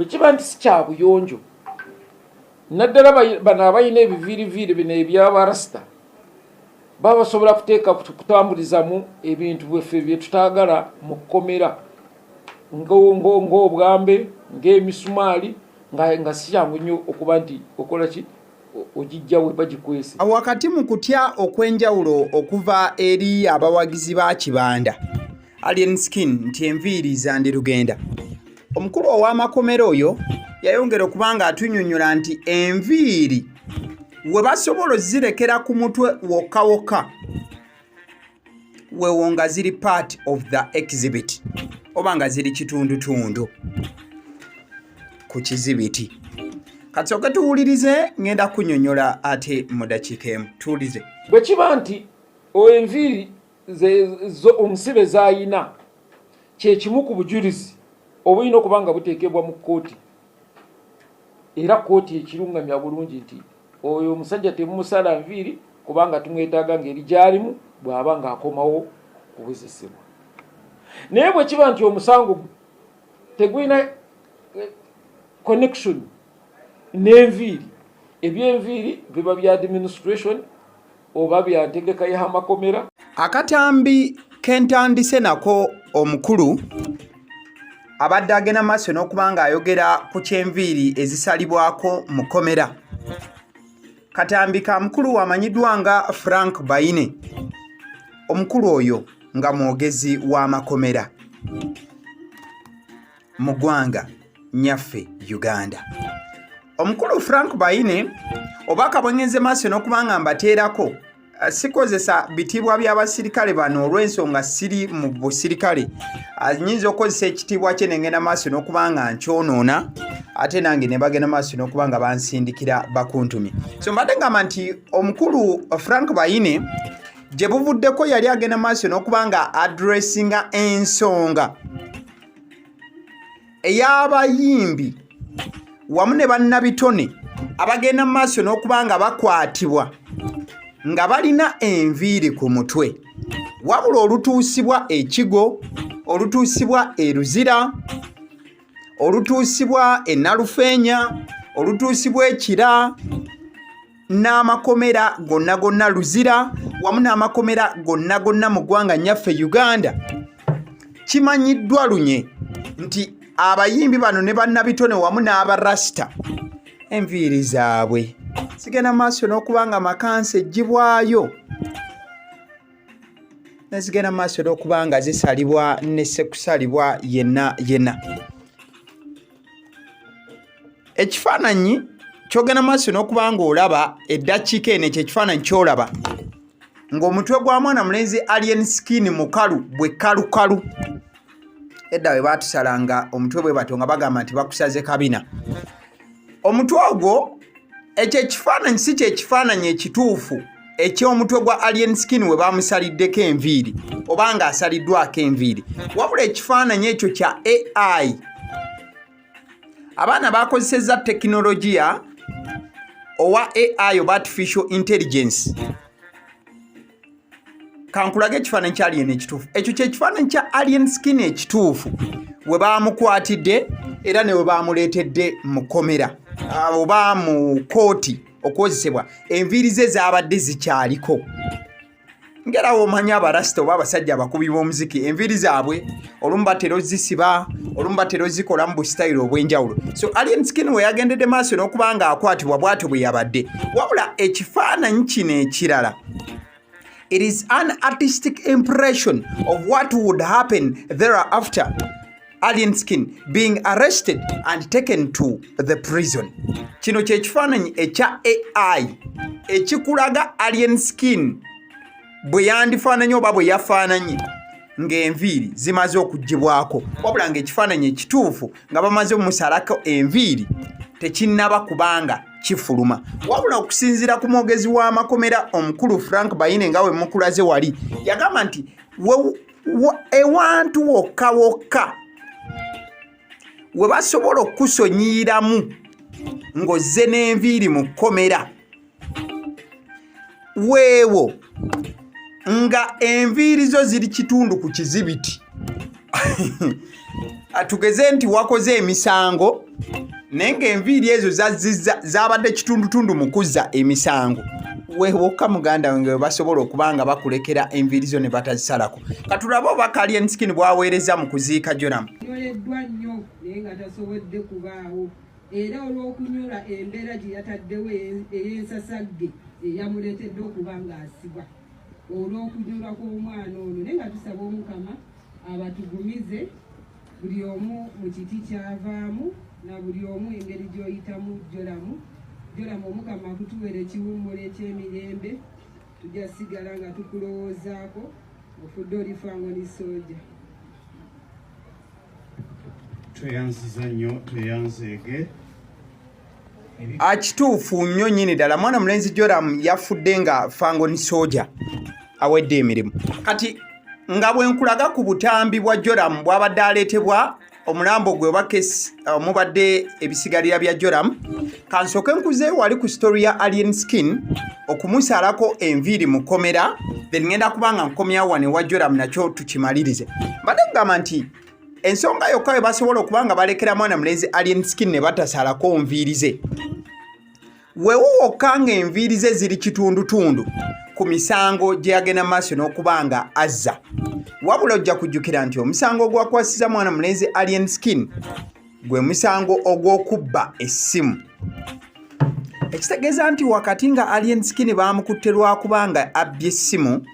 bwe kiba nti si kya buyonjo naddala bano abalina ebiviiriviiri bino ebyabarasita baba basobola kutambulizamu ebintu bweffe bye tutaagala mu kkomera ng'obwambe ng'emisumaali nga si kyangu nnyo okuba nti okola ki ogijjawe bagikwese. Wakati mu kutya okw'enjawulo okuva eri abawagizi ba Kibanda Alien Skin nti enviiri zandirugenda, omukulu ow'amakomera oyo yayongera okubanga atunnyonnyola nti enviiri we basobola zirekera ku mutwe wokka wokka weewo nga ziri part of the exhibit oba nga ziri kitundutundu ku kizibiti. Kati oge tuwulirize, ngenda kunnyonnyola ate mu dakiika emu. Tuwulize. Bwe kiba nti enviiri omusibe z'ayina kye kimu ku bujulizi obulina okuba nga buteekebwa mu kkooti, era kkooti ekirungamya bulungi nti oyo omusajja temumusala nviiri kubanga tumwetaaga ngeri gy'alimu bw'aba ng'akomawo kubuzisibwa. Naye bwe kiba nti omusango tegulina connection n'enviiri, ebyenviiri biba bya administration oba bya ntegeka y'amakomera. Akatambi kentandise nako omukulu abadde agenda maaso n'okubanga ayogera ku kyenviiri ezisalibwako mu kkomera. Katambi ka mukulu wamanyiddwa nga Frank Baine. Omukulu oyo nga mwogezi w'amakomera mu ggwanga nyaffe Uganda. Omukulu Frank Baine obaka bwengenze maaso n'okubanga mbateerako sikozesa bitibwa by'abasirikale bano olw'ensonga siri mu busirikale. Nyinza okukozesa ekitiibwa kye nengenda maaso n'okubanga nkyonoona ate nange ne bagenda maaso n'okubanga bansindikira bakuntumi. So mbadde ngamba nti omukulu Frank Baine gye buvuddeko yali agenda maaso n'okubanga addressinga ensonga ey'abayimbi wamu ne bannabitone abagenda maaso n'okubanga bakwatibwa nga balina enviiri ku mutwe, wabula olutuusibwa ekigo, olutuusibwa eruzira, olutuusibwa ennalufeenya, olutuusibwa ekira, n'amakomera gonna gonna luzira wamu n'amakomera gonna gonna mu ggwanga nyaffe Uganda. Kimanyiddwa lunye nti abayimbi bano ne bannabitone wamu n'abarasita enviiri zaabwe zigenda maaso n'okubanga makansi eggyibwayo ne zigenda maaso n'okubanga zisalibwa ne sekusalibwa yenna yenna. Ekifaananyi kyogenda maaso n'okubanga olaba eddakiika eno ekyo ekifaananyi kyolaba ng'omutwe gwa mwana mulenzi Alien Skin mukalu bwe kalukalu. Edda we baatusalanga omutwe bwe bato nga bagamba nti bakusaze kabina. Omutwe ogwo ekyo ekifaananyi si kye kifaananyi ekituufu eky'omutwe gwa Alien Skin we bamusaliddeko enviiri oba nga asaliddwako enviiri, wabula ekifaananyi ekyo kya AI. Abaana bakozesezza tekinologiya owa AI oba artificial intelligence. Kankulage ekifaananyi kya Alien ekituufu. Ekyo kye kifaananyi kya Alien Skin ekituufu we baamukwatidde era ne we baamuleetedde mu kkomera oba mu kooti okwozesebwa. Enviiri ze zaabadde zikyaliko. Ngerawo omanya abarasita oba abasajja abakubi b'omuziki enviiri zaabwe olumu batera ozisiba, olumu batera ozikola mu busitayiro obw'enjawulo. So Alien Skin we yagendedde maaso n'okubanga akwatibwa bw'atyo bwe yabadde, wabula ekifaananyi kino ekirala, it is an artistic impression of what would happen thereafter. Alien Skin being arrested and taken to the prison. Kino kye kifaananyi ekya AI ekikulaga Alien Skin bwe yandifaananyi oba bwe yafaananyi ng'enviiri zimaze okuggibwako, wabula ng'ekifaananyi ekituufu nga bamaze omusalako enviiri tekinnaba kubanga kifuluma. Wabula okusinziira ku mwogezi w'amakomera omukulu Frank Baine nga we mukulaze wali yagamba nti ewantu wokka wokka we basobola okusonyiiramu ng'ozze n'enviiri mu kkomera weewo nga enviiri zo ziri kitundu ku kizibiti. Tugeze nti wakoze emisango nenge enviiri ezo zabadde kitundutundu mu kuzza emisango weewokka muganda wange basobola okubanga bakulekera enviiri zo ne batazisalako katulabe obaka alien skin bwaweereza mu kuziika Joram nyoleddwa nnyo naye nga tasobodde kubaawo era olw'okunyola embeera gye yataddewo ey'ensasagge eyamuleetedde okuba ng'asibwa olw'okunyolwa kw'omwana ono naye nga tusaba Omukama abatugumize buli omu mu kiti kyavaamu na buli omu engeri gy'oyitamu Joram Omukama akutuwera ekiwummulo eky'emirembe tujja sigala nga tukulowoozaako ofudde olifango ni sooja tweyanziza nnyo tweyanzeege akituufu nnyo nnyini ddala mwana mulenzi Joram yafudde nga fango ni sooja awedde emirimu kati nga bwe nkulaga ku butambi bwa Joram bw'abadde aleetebwa omulambo gwe obakesi mubadde ebisigalira bya Joram kansooke nkuze wali ku story ya alien skin okumusalako enviiri mu komera then ngenda kubanga nkomyawo wane wa Joram nakyo tukimalirize mbadde kugamba nti ensonga yokka we basobola okubanga balekera mwana mulenzi alien skin ne batasalako nviiri ze weewowokka nga enviiri ze ziri kitundutundu ku misango gye yagenda maaso n'okubanga azza wabula ojja kujjukira nti omusango ogwakwasiza mwana mulenzi alien skin gwe musango ogw'okubba essimu ekitegeeza nti wakati nga alien skin baamukutte lwakubanga abbye essimu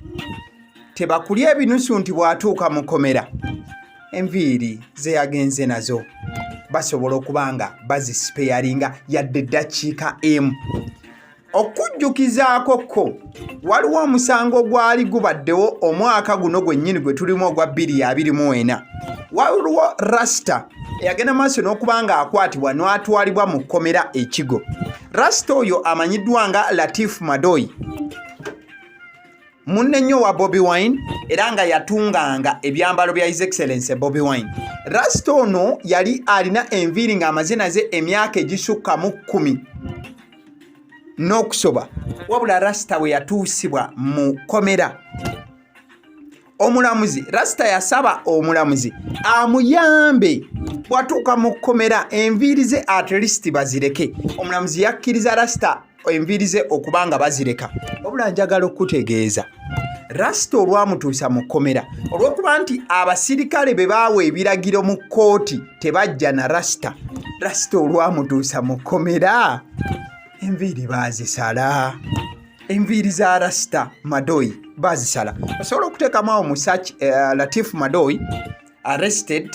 tebakulya ebinusu nti bw'atuuka mu komera enviiri ze yagenze nazo basobola okubanga bazisipeyaringa yadde eddakiika emu okujjukizaako ko waliwo omusango gwali gubaddewo omwaka guno gwennyini gwe tulimu ogwa 2024 waliwo rasita eyagenda maaso n'okubanga akwatibwa n'atwalibwa mu kkomera ekigo rasita oyo amanyiddwa nga Latif Madoyi munne nnyo wa Bobi Wine era nga yatunganga ebyambalo bya His Excellency Bobi Wine rasita ono yali alina enviiri ng'amazina ze emyaka egisukka mu 10 n'okusoba wabula rasita we yatuusibwa mu komera omulamuzi rasita yasaba omulamuzi amuyambe bwatuuka mu komera enviiri ze at least bazireke omulamuzi yakkiriza rasita enviiri ze okubanga bazireka wabula njagala okutegeeza rasita olwamutuusa mu komera olw'okuba nti abasirikale be baawa ebiragiro mu kkooti tebajja na rasita olwamutuusa mu komera enviiri baazisala enviiri za rasita Madoyi baazisala osobola okuteekamu awo mu search Latif Madoyi arrested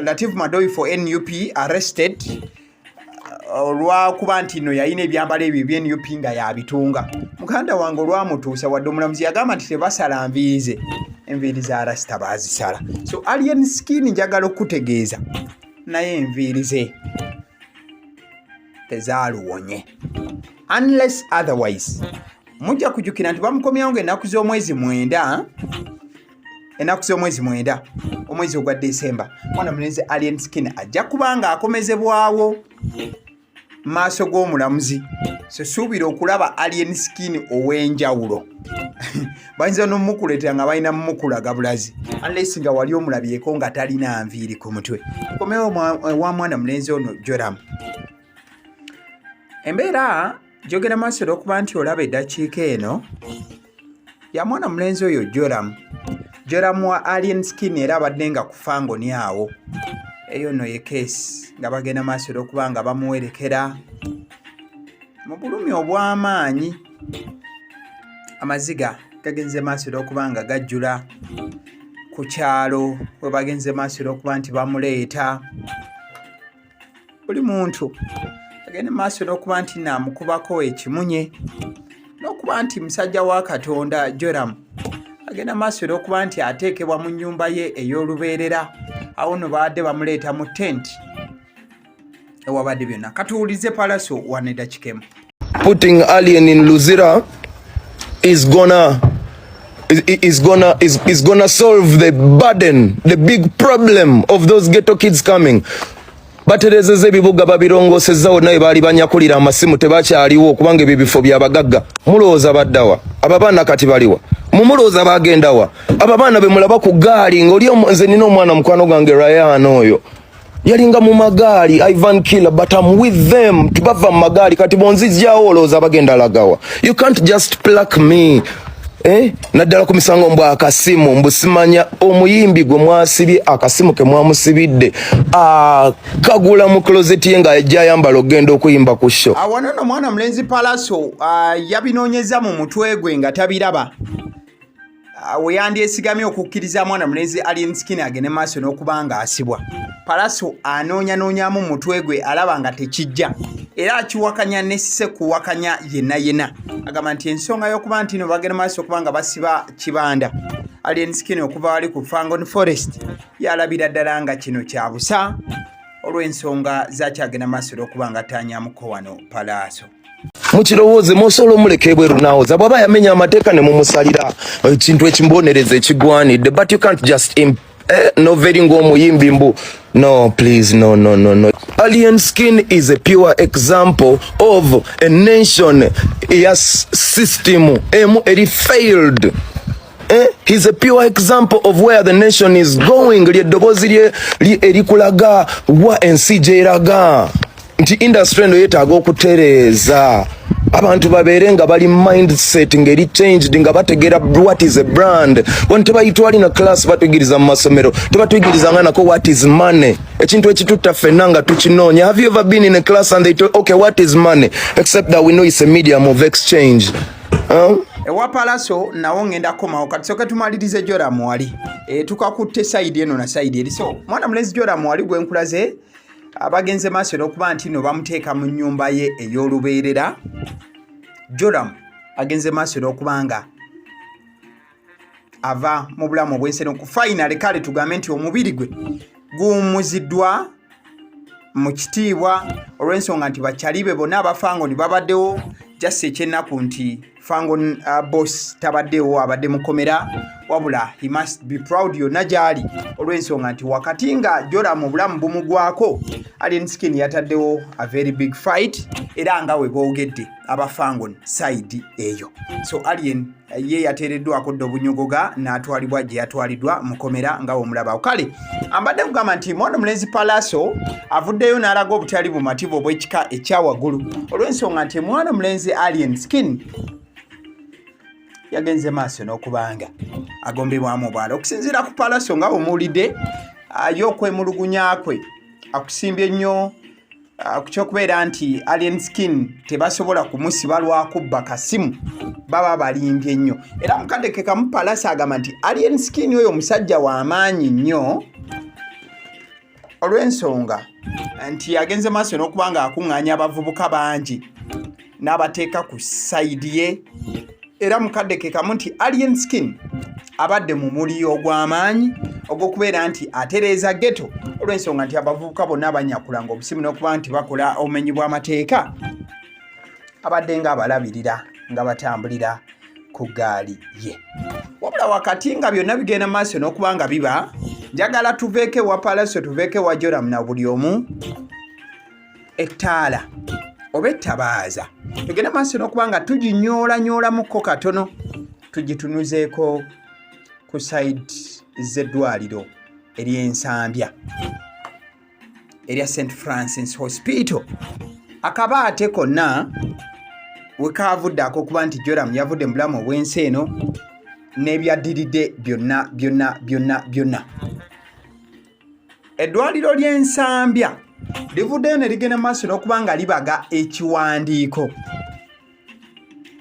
Latif Madoyi for NUP arrested olwakuba nti no yalina ebyambalo ebyo bya NUP nga yabitunga muganda wange olwamutuusa wadde omulamuzi yagamba nti tebasala nviiri ze enviiri za rasita baazisala so alien skin njagala okutegeeza naye enviiri ze tezaaluwonye unless otherwise mujja kujjukira nti bamukomyawo ng'ennaku z'omwezi 9 omwezi ogwa Desemba mwana mulenzi alien skin ajja kubanga akomezebwawo maaso g'omulamuzi so suubira okulaba alien skin ow'enjawulo bayinza n'omukuleetera nga balina mukulaga bulazi unless nga wali omulabyeko nga talina nviiri ku mutwe komewo wa mwana mulenzi ono Joram embeera gyogera maaso olw'okuba nti olaba eddakiika eno ya mwana mulenzi oyo Joram wa alien skin era abadde nga ku fangoni awo eyo no ye keesi nga bagenda maaso olw'okuba nga bamuwerekera mu bulumi obw'amaanyi amaziga gagenze maaso olw'okuba nga gajjula ku kyalo we bagenze maaso olw'okuba nti bamuleeta buli muntu agende maaso n'okuba nti naamukubako ekimunye n'okuba nti musajja wa Katonda Joram agenda maaso n'okuba nti ateekebwa mu nnyumba ye ey'olubeerera awo no baadde bamuleeta mu tent ewabadde byonna katuwulize Pallaso waneda kikemu putting alien in Luzira is gonna solve the burden, the big problem of those ghetto kids coming. Baterezeze ebibuga babirongosezzawo naye baali banyakulira amasimu tebakyaliwo okubanga ebibifo byabagagga mulowooza baddawa ababaana kati baliwa mumulowooza bagendawa ababaana be mulaba ku gaali ng'oli nze nina omwana mukwano gwange Ryan oyo yalinga mu magaali Ivan Killer, but I'm with them. Tubava mu magaali kati bonzijjawo olowooza bagenda lagawa. You can't just pluck me. Naddala ku misango mbwa akasimu mbusimanya omuyimbi gwe mwasibye akasimu ke mwamusibidde kagula mu closet ye nga ajja ayambala ogenda okuyimba ku show. Awanono mwana mulenzi Pallaso yabinoonyeza mu mutwe gwe nga tabiraba. We yandyesigamye okukkiriza mwana mulenzi Alien Skin agende maaso n'okubanga asibwa. Pallaso anoonyanoonya mu mutwe gwe alaba nga tekijja era akiwakanya nesse kuwakanya yenna agamba nti ensonga y'okuba nti no bagenda maaso okubanga basiba kibanda Alien Skin okuva wali ku Fangon Forest yalabira ddala nga kino kya busa olw'ensonga zakyagenda maaso okubanga tanyamuko wano Pallaso. Mukirowooze musobola omuleka ebweru nawoza bw'aba yamenya amateeka ne mumusalira ekintu ekimbonereza ekigwanidde, but you can't just noveri ng'omuyimbi mbu no please no. Alien Skin is a pure example of a nation yes system eri failed. He's a pure example of where the nation is going. Lyeddobozi erikulaga wa ensi gyeraga nti industry eno yeetaaga okutereeza abantu babeere nga bali mindset ngeri changed nga bategeera what is a brand. Wano tebayitwali na class batuyigiriza mu masomero, tebatuyigiriza nako what is money, ekintu ekitutta ffenna nga tukinoonya. Have you ever been in a class and they told okay what is money, except that we know it's a medium of exchange? Ewa Pallaso nawo ngenda komawo kati soke tumalirize Joram wali tukakutte side eno na side eri. So mwana mulenzi Joram wali gwe nkulaze abagenze maaso n'okuba nti no bamuteeka mu nnyumba ye ey'olubeerera. Joram agenze maaso n'okuba nga ava mu bulamu obwensi ku final kale tugambe nti omubiri gwe guwummuziddwa mu kitiibwa olw'ensonga nti bakyalibe bonna abafangoni babaddewo jasi ekyennaku nti Fangon boss tabaddewo abadde mukomera wabula he must be proud yonna gyali olw'ensonga nti wakati nga Joram obulamu bumugwako Alien Skin yataddewo a very big fight era nga we boogedde abafangon side eyo. So Alien ye yateereddwako dda obunyogoga n'atwalibwa gye yatwaliddwa mukomera nga omulaba kale ambadde kugamba nti mwana mulenzi Pallaso avuddeyo n'alaga obutali bumativu obw'ekika ekyawaggulu olw'ensonga nti mwana mulenzi Alien Skin yagenze maaso n'okubanga agombebwamu obwala okusinziira ku Pallaso nga omuwulidde y'okwemulugunya kwe akusimbye nnyo ku kyokubeera nti Alien Skin tebasobola kumusiba lwakubba kasimu baba balimbye nnyo era mukadde kamu Pallaso agamba nti Alien Skin oyo omusajja w'amaanyi nnyo olw'ensonga nti agenze maaso n'okubanga akuŋŋaanya abavubuka bangi n'abateeka ku sayidi ye era mukadde kamu nti Alien Skin abadde mu muli ogw'amaanyi ogw'okubeera nti atereeza ghetto olw'ensonga nti abavubuka bonna abanyakulanga obusimu n'okuba nti bakola obumenyi bw'amateeka abadde nga abalabirira nga batambulira ku gaali ye. Wabula wakati nga byonna bigenda maaso n'okuba nga biba njagala tuveeko ewa Pallaso tuveeko ewa Joram na buli omu ettaala oba ettabaaza tugenda maaso n'okuba nga tuginyoolanyoolamukko katono tugitunuzeeko ku side z'eddwaliro ery'Ensambya erya St. Francis Hospital. Akabaate konna we kaavuddeako okuba nti Joram yavudde mu bulamu obw'ensi eno n'ebyaddiridde byonna. Eddwaliro ly'Ensambya livuddeyo ne ligenda maaso n'okuba nga libaga ekiwandiiko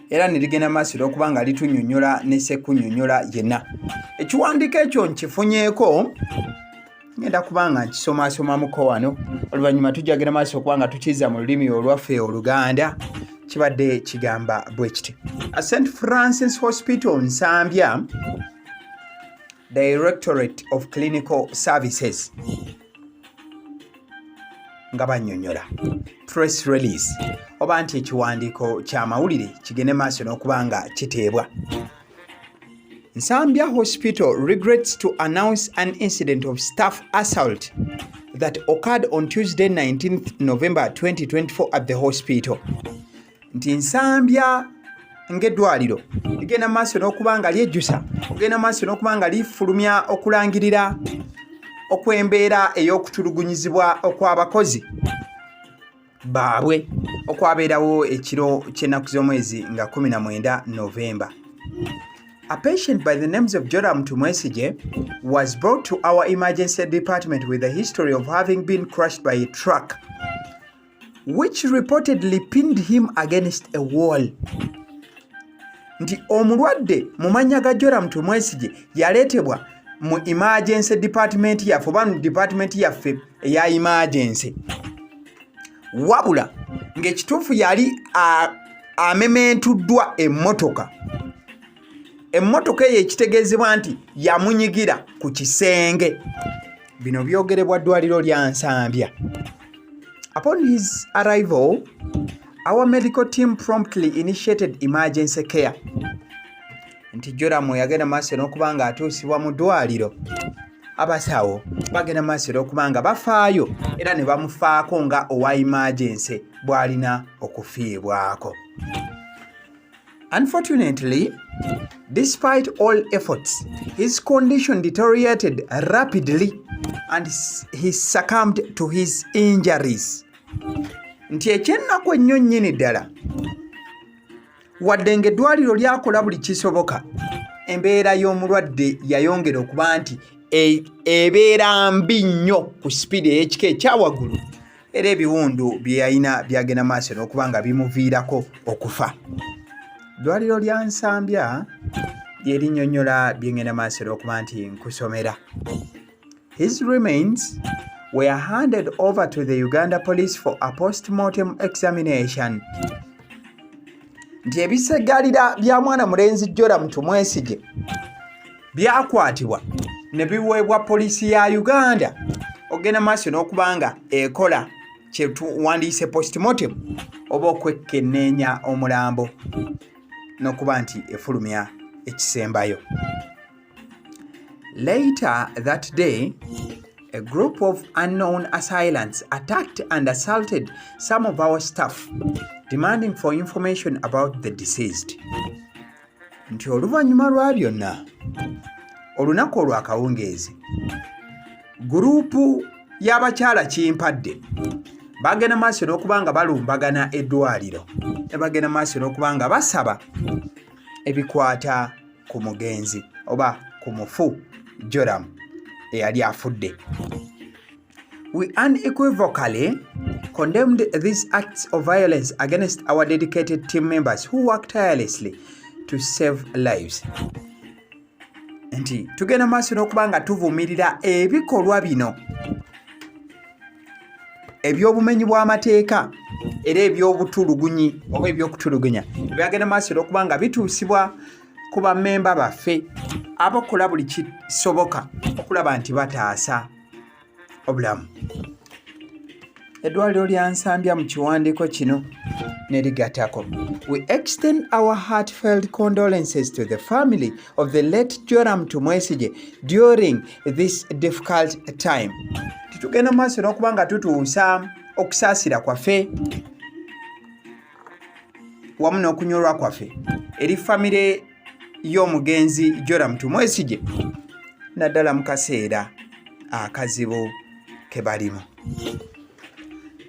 era ne ligenda maaso n'okuba nga litunnyonnyola ne ssekkunnyonnyola yenna. Ekiwandiiko ekyo nkifunyeeko ngenda kuba nga nkisomaasomamuko wano oluvannyuma tujjagenda maaso okuba nga tukizza mu lulimi olwaffe Oluganda. Kibadde kigamba bwe kiti: St. Francis Hospital Nsambya Directorate of Clinical Services nga bannyonnyola press release oba nti ekiwandiiko ky'amawulire kigende maaso n'okuba nga kiteebwa. Nsambya Hospital regrets to announce an incident of staff assault that occurred on Tuesday 19th November 2024 at the hospital. Nti Nsambya ng'eddwaliro ligenda maaso n'okuba nga lyejjusa ogenda maaso n'okuba nga lifulumya okulangirira okw'embeera ey'okutulugunyizibwa okw'abakozi baabwe okwabeerawo ekiro ky'ennaku z'omwezi nga 19 November. A patient by the names of Joram Tumwesige was brought to our emergency department with a history of having been crushed by a truck, which reportedly pinned him against a wall. Nti omulwadde mu mannya ga Joram Tumwesige yaleetebwa mu emergency department yaffe oba mu department yaffe eya emergency. Wabula ng'ekituufu yali amementuddwa emmotoka. Emmotoka eyo ekitegeezebwa nti yamunyigira ku kisenge. Bino byogerebwa ddwaliro lya Nsambya. Upon his arrival, our medical team promptly initiated emergency care. Nti Joram yagenda maaso n'okuba nga atuusibwa mu ddwaliro. Abasawo bagenda maaso n'okuba nga bafaayo era ne bamufaako nga owa emergency bw'alina okufiibwako. Unfortunately, despite all efforts, his condition deteriorated rapidly and he succumbed to his injuries. Nti ekyennaku ennyo nnyini ddala wadde ng'eddwaliro lyakola buli kisoboka, embeera y'omulwadde yayongera okuba nti ebeera mbi nnyo ku sipiidi ey'ekika ekyawaggulu era ebiwundu bye yalina byagenda maaso n'okuba nga bimuviirako okufa. Ddwaliro lya Nsambya lye linnyonnyola byengenda maaso n'okuba nti nkusomera. His remains were handed over to the Uganda police for a post-mortem examination. Nti ebisegalira bya mwana mulenzi Joram Tumwesige byakwatibwa ne biweebwa poliisi ya Uganda ogenda maaso n'okuba nga ekola kye tuwandiise post-mortem oba okwekenneenya omulambo n'okuba nti efulumya ekisembayo. Later that day, a group of unknown assailants attacked and assaulted some of our staff, demanding for information about the deceased. Nti oluvannyuma lwa byonna, olunaku olw'akawungeezi, guruupu y'abakyala Kimpadde bagenda maaso n'okuba nga balumbagana eddwaliro ne bagenda maaso n'okuba nga basaba ebikwata ku mugenzi oba ku mufu Joram eyali afudde. We unequivocally condemned these acts of violence against our dedicated team members who worked tirelessly to save lives. Nti tugenda maaso n'okuba nga tuvumirira ebikolwa bino eby'obumenyi bw'amateeka era eby'obutulugunyi oba eby'okutulugunya byagenda maaso n'okuba nga bituusibwa ku bammemba baffe abakola buli kisoboka okulaba nti bataasa obulamu. Eddwaliro lya Nsambya mu kiwandiiko kino ne ligatako. We extend our heartfelt condolences to the family of the late Joram Tumwesige during this difficult time. Tugenda maaso n'okuba nga tutuusa okusaasira kwaffe wamu n'okunyolwa kwaffe eri famire y'omugenzi Joram Tumwesige naddala mu kaseera akazibu ke balimu.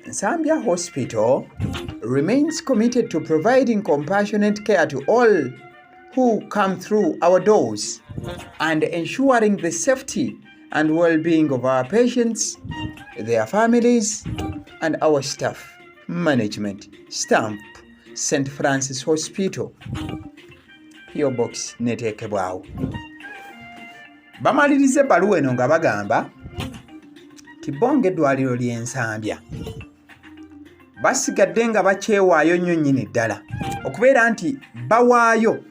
Nsambya Hospital remains committed to providing compassionate care to all who come through our doors and ensuring the safety and well-being of our patients, their families, and our staff. Management. Stamp St. Francis Hospital. P.O. Box neteekebwawo. Bamaliriza ebbaluwa eno nga bagamba tibonge eddwaliro ly'e Nsambya basigadde nga bakyewaayo nnyo nnyini ddala okubeera nti bawaayo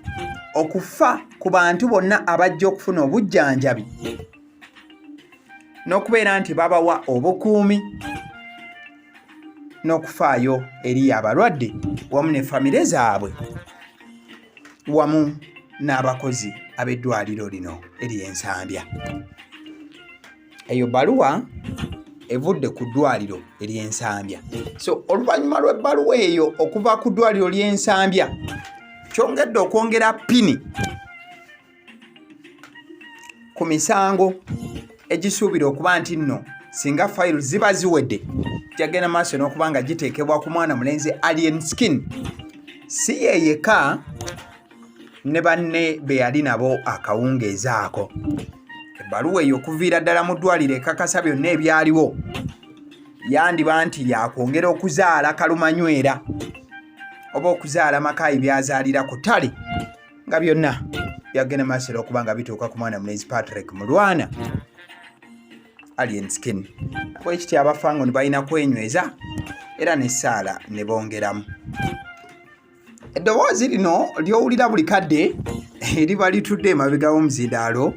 okufa ku bantu bonna abajja okufuna obujjanjabi n'okubeera nti babawa obukuumi n'okufaayo eri abalwadde wamu ne famire zaabwe wamu n'abakozi ab'eddwaliro lino ery'e Nsambya. Eyo bbaluwa evudde ku ddwaliro ery'e Nsambya. So oluvannyuma lw'ebbaluwa eyo okuva ku ddwaliro ly'e Nsambya kyongedde okwongera pini ku misango egisuubira okuba nti nno singa fayiro ziba ziwedde jagenda maaso n'okuba nga giteekebwa ku mwana mulenzi Alien Skin. Si ye yekka ne banne be yali nabo akawungeeza ako. Ebbaluwa eyo okuviira ddala mu ddwaliro ekakasa byonna ebyaliwo yandiba nti yakwongera okuzaala kalumanywera oba okuzaala Makaayi byazaalira ku ttale nga byonna byagenda maaso okuba nga bituuka ku mwana mulenzi Patrick Mulwana Alien Skin. Bwekiti abafango ne balina kwenyweza era n'essaala ne bongeramu. Eddoboozi lino ly'owulira buli kadde eriba litudde emabega w'omuzindaalo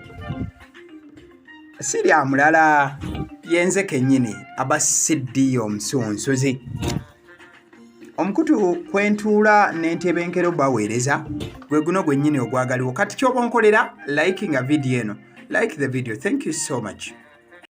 si lya mulala yenze kennyini abasiddi omusunsuzi. Omukutu kwentuula n'entebenkero baweereza gwe guno gwennyini ogwagaliwo. Kati ky'oba onkolera likinga video eno. Like the video. Thank you so much.